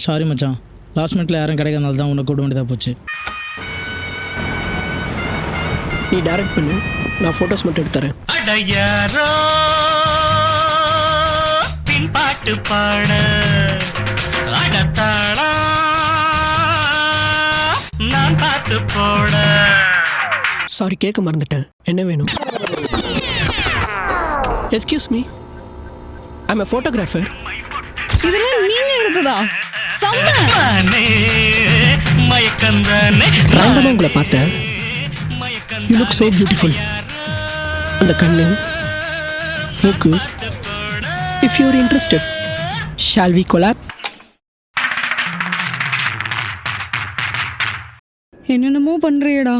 Sorry மச்சான், last மினிட்ல யாரும் கிடைக்காதனால தான் உன்னை கூப்பிட வேண்டியதாக போச்சு. நீ டைரக்ட் பண்ணு, நான் ஃபோட்டோஸ் மட்டும் எடுத்துறேன். அடையாரோ பின்பாட்டு பாட அடத்தாளா நான் பார்த்து போட. சாரி, கேட்க மறந்துட்டேன். என்ன வேணும்? Excuse me, I am a photographer. இதெல்லாம் நீங்க எடுத்ததா? செம்ம. மயக்கந்தானே ரேண்டமாக உங்களை பார்த்தேன். You look so beautiful. அந்த கண்ணு, மூக்கு. If you're interested, shall we collab? என்னென்னமோ பண்றியடா.